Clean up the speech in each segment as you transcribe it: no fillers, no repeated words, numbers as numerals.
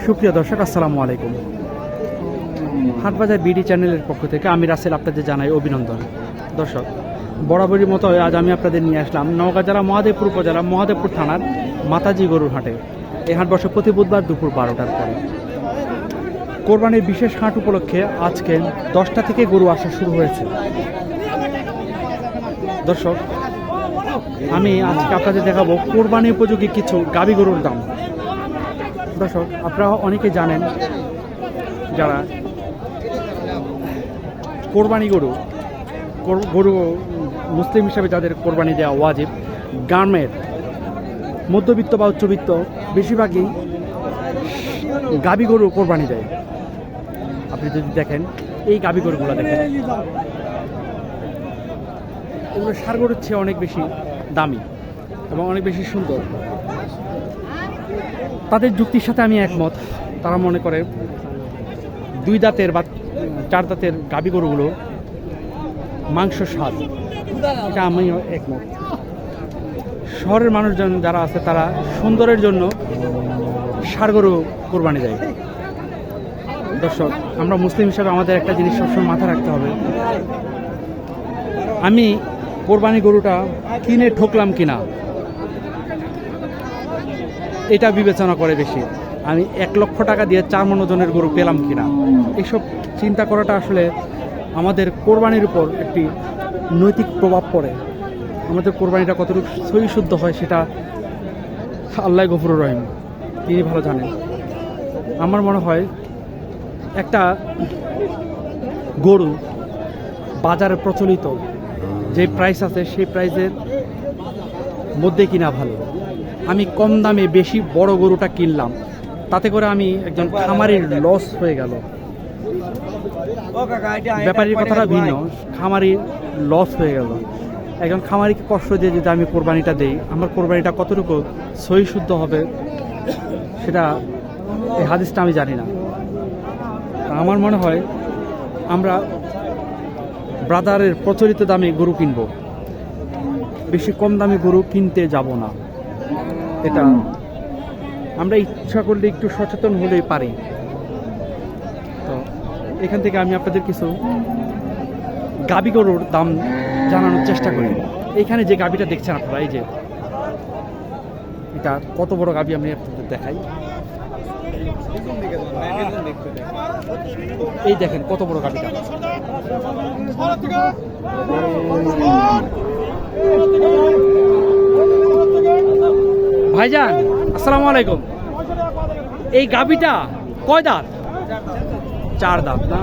সুপ্রিয় দর্শক, আসসালামু আলাইকুম। হাটবাজার বিডি চ্যানেলের পক্ষ থেকে আমি রাসেল আপনাদের জানাই অভিনন্দন। দর্শক, বরাবরই মতো আজ আমি আপনাদের নিয়ে আসলাম নওগাঁ জেলা মহাদেবপুর উপজেলা মহাদেবপুর থানার মাতাজি গরুর হাটে। এই হাট বসে প্রতি বুধবার দুপুর 12টার পরে। কোরবানির বিশেষ হাট উপলক্ষে আজকে 10টা থেকে গরু আসা শুরু হয়েছে। দর্শক, আমি আজকে আপনাদের দেখাবো কোরবানি উপযোগী কিছু গাভী গরুর দাম। দর্শক, আপনারা অনেকে জানেন যারা কোরবানি গরু মুসলিম হিসাবে যাদের কোরবানি দেওয়া ওয়াজিব, গ্রামের মধ্যবিত্ত বা উচ্চবিত্ত বেশিরভাগই গাভী গরু কোরবানি দেয়। আপনি যদি দেখেন এই গাভী গরুগুলো দেখেন, এগুলো ষাঁড় গরুর চেয়ে অনেক বেশি দামি এবং অনেক বেশি সুন্দর। তাদের যুক্তির সাথে আমি একমত। তারা মনে করে 2 দাঁতের বা 4 দাঁতের গাভী গরুগুলো মাংস স্বাদ, এটা আমিও একমত। শহরের মানুষজন যারা আছে তারা সুন্দরের জন্য ষাঁড় গরু কোরবানি দেয়। দর্শক, আমরা মুসলিম হিসাবে আমাদের একটা জিনিস সবসময় মাথায় রাখতে হবে, আমি কোরবানি গরুটা কিনে ঠকলাম কিনা এটা বিবেচনা করে বেশি। আমি 1 লক্ষ টাকা দিয়ে 4 মণ ওজনের গরু পেলাম কিনা, এইসব চিন্তা করাটা আসলে আমাদের কোরবানির উপর একটি নৈতিক প্রভাব পড়ে। আমাদের কোরবানিটা কতটুকু সহি শুদ্ধ হয় সেটা আল্লাহ গফুরুর রহিম, তিনি ভালো জানেন। আমার মনে হয় একটা গরু বাজারে প্রচলিত যে প্রাইস আছে সেই প্রাইসের মধ্যে কিনা ভালো। আমি কম দামে বেশি বড় গরুটা কিনলাম, তাতে করে আমি একজন খামারির লস হয়ে গেল। ব্যাপারীর কথাটা ভিন্ন, খামারির লস হয়ে গেল। একজন খামারিকে কষ্ট দিয়ে যদি আমি কোরবানিটা দেই, আমার কোরবানিটা কতটুকু সহি শুদ্ধ হবে সেটা এই হাদিসটা আমি জানি না। আমার মনে হয় আমরা বাজারের প্রচলিত দামে গরু কিনবো, বেশি কম দামে গরু কিনতে যাব না। এটা আমরা ইচ্ছা করলে একটু সচেতন হলেই পারি। তো এখান থেকে আমি আপনাদের কিছু গাভী গরুর দাম জানানোর চেষ্টা করি। এইখানে যে গাভীটা দেখছেন আপনারা, এই যে এটা কত বড় গাভী আমি আপনাদের দেখাই। এই দেখেন কত বড় গাভীটা। ভাইজান, আসসালামু আলাইকুম। এই গাভীটা কয় দাঁত? 4 দাঁত না?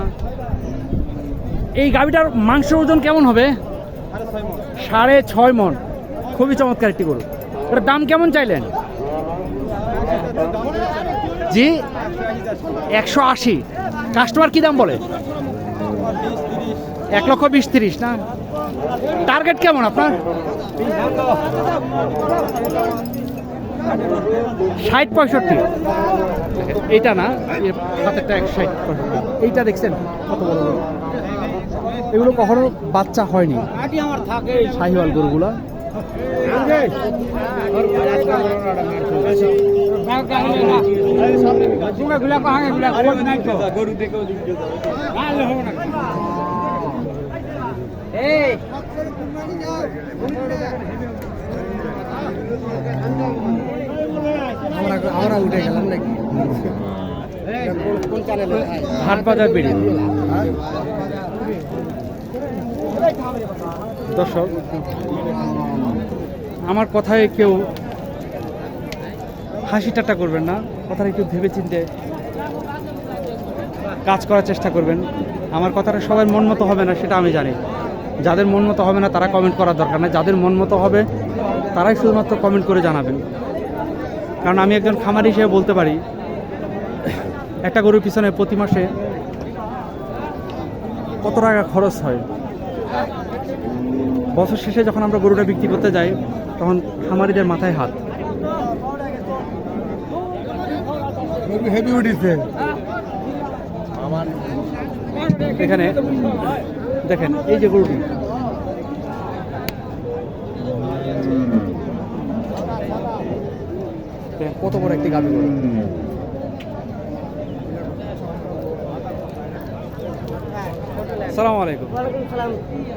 এই গাভীটার মাংস ওজন কেমন হবে? 6.5 মণ। খুবই চমৎকার একটি গরু। এটার দাম কেমন চাইলেন? জি, 180। কাস্টমার কি দাম বলে? 1,20,30 না? টার্গেট কেমন আপনার? 60-65। এইটা না, হাতেরটা 60-65। এইটা দেখছেন কত বড় বড়। এগুলো কখনো বাচ্চা হয়নি, শাহিওয়াল গরুগুলা। আমরা উঠে গেলাম নাকি? হাটবাজার বিড়ি। দর্শক, আমার কথায় কেউ হাসি ঠাট্টা করবেন না, কথাটা একটু ভেবে চিন্তে কাজ করার চেষ্টা করবেন। আমার কথাটা সবার মন মতো হবে না সেটা আমি জানি। যাদের মন মতো হবে না তারা কমেন্ট করার দরকার নেই, যাদের মন মতো হবে তারাই শুধুমাত্র কমেন্ট করে জানাবেন। কারণ আমি একজন খামারি হিসেবে বলতে পারি, একটা গরুর পিছনে প্রতি মাসে কত টাকা খরচ হয়। বছর শেষে যখন আমরা গরুটা বিক্রি করতে যাই তখন খামারিদের মাথায় হাত। এখানে দেখেন এই যে গরুটি, কত বড় একটি গাভী গরু। আসসালামু আলাইকুম। ওয়ালাইকুম সালাম।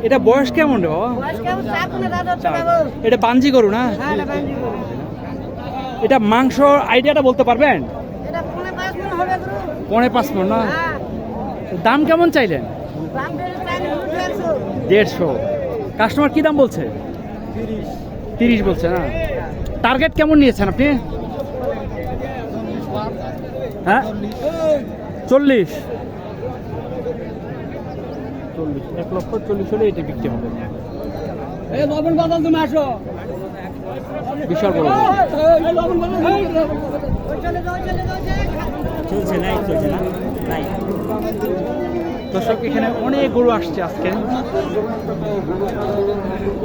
এটা বয়স কেমন রে বাবা? বয়স কেমন? চার কোণে দাঁত হচ্ছে চার। বাবু। এটা বাঞ্জি গরু না? হ্যাঁ, এটা বাঞ্জি গরু। এটা মাংস আইডিয়াটা বলতে পারবেন? এটা পৌনে 5 মণ হবে গরু। 5.5 মণ না? হ্যাঁ। দাম কেমন চাইলেন? দাম বেশি চাইলে 150। 150। কাস্টমার কি দাম বলছে? 30 বলছে না? টার্গেট কেমন নিয়েছেন আপনি? হ্যাঁ, 40। 1,40,000 হলে এটা বিক্রি হবে। বিশাল বড় গরু। চলছে না নাই। দর্শক এখানে অনেক গরু আসছে আজকে,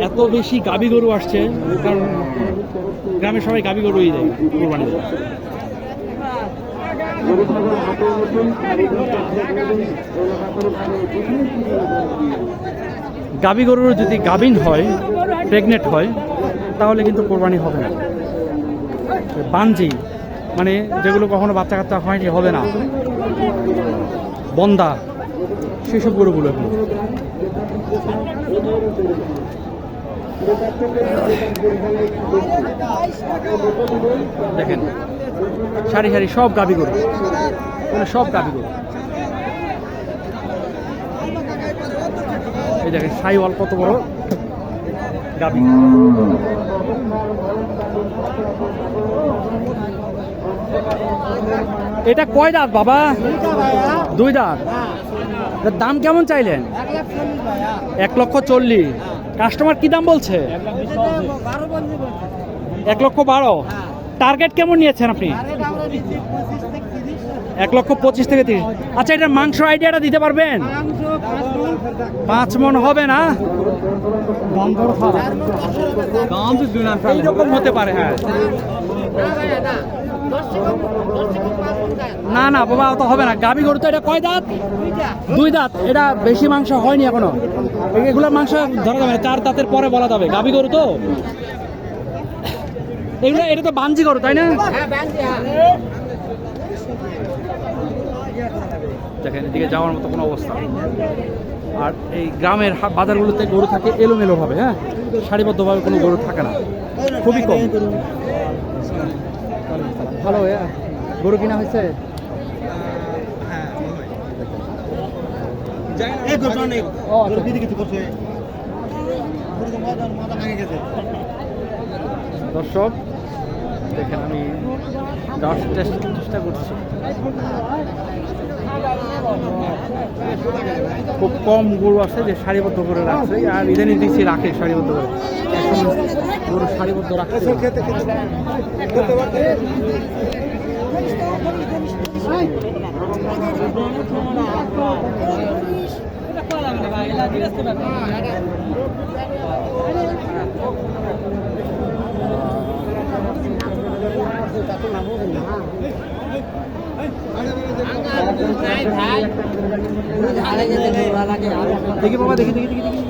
এত বেশি গাবি গরু আসছে কারণ গ্রামে সবাই গাবি গরুই দেয় কোরবানি দেয়। গাবি গরুর যদি গাভিন হয়, প্রেগনেন্ট হয়, তাহলে কিন্তু কোরবানি হবে না। বাঞ্জি মানে যেগুলো কখনো বাচ্চা কাচ্চা হয়নি, হবে না, বন্দা, সেসব গরুগুলো এখন। দেখেন সারি সারি সব গাভী গরু, সব গাভী গরু। এই দেখেন সাইওয়াল কত বড় গাভী। এটা কয় দাঁত বাবা? 2 দাঁত। এটার দাম কেমন চাইলেন? 1,40,000। কাস্টমার কি দাম বলছে? 1,12,000। টার্গেট কেমন নিয়েছেন আপনি? 1,25,000 থেকে 30। আচ্ছা, এটার মাংস আইডিয়াটা দিতে পারবেন? 5 মণ হবে না? এইরকম হতে পারে। হ্যাঁ, না না বাবা, অত হবে না। গাভী গরু তো। এটা কয় দাঁত? 2 দাঁত। এটা বেশি মাংস হয়নি এখনো, এগুলোর মাংস ধরা যাবে না, 4 দাঁতের পরে বলা যাবে। গাভী গরু তো এগুলো। এটা তো বাঞ্জি গরু, তাই না? দেখেন এদিকে যাওয়ার মতো কোনো অবস্থা। আর এই গ্রামের বাজারগুলোতে গরু থাকে এলোমেলো ভাবে, হ্যাঁ, সারিবদ্ধভাবে কোনো গরু থাকে না, খুবই কম। ভালো গরু কিনা হয়েছে? দর্শক দেখেন আমি যাওয়ার চেষ্টা করছি। খুব কম গরু আছে যে সারিবদ্ধ করে রাখছে, আর ইদানিং দিচ্ছি রাখে সারিবদ্ধ করে। একসময় গরু সারিবদ্ধ রাখছে। দেখি বাবা, দেখি দেখি দেখি দেখি।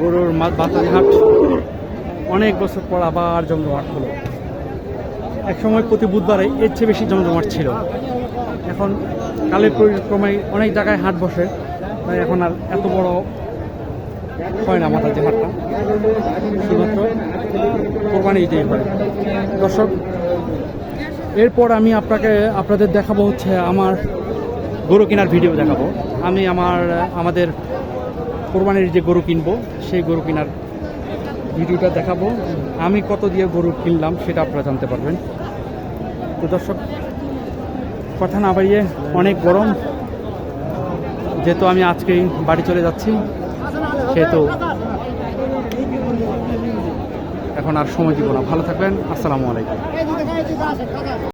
গরুর বাতারি হাট অনেক বছর পর আবার জমজমাট হলো। একসময় প্রতি বুধবারে এর চেয়ে বেশি জমজমাট ছিল। এখন কালের পরিক্রমায় অনেক জায়গায় হাট বসে, তাই এখন আর এত বড় হয় না মাথার যে হাটটা, শুধুমাত্র কোরবানি ঈদেই হয়। দর্শক, এরপর আমি আপনাদের দেখাবো হচ্ছে আমার গরু কেনার ভিডিও দেখাবো। আমি আমাদের কোরবানির যে গরু কিনবো সেই গরু কেনার ভিডিওটা দেখাবো। আমি কত দিয়ে গরু কিনলাম সেটা আপনারা জানতে পারবেন। তো দর্শক, কথা না বাড়িয়ে, অনেক গরম, যেহেতু আমি আজকেই বাড়ি চলে যাচ্ছি, সেহেতু এখন আর সময় দিব না। ভালো থাকবেন। আসসালামু আলাইকুম।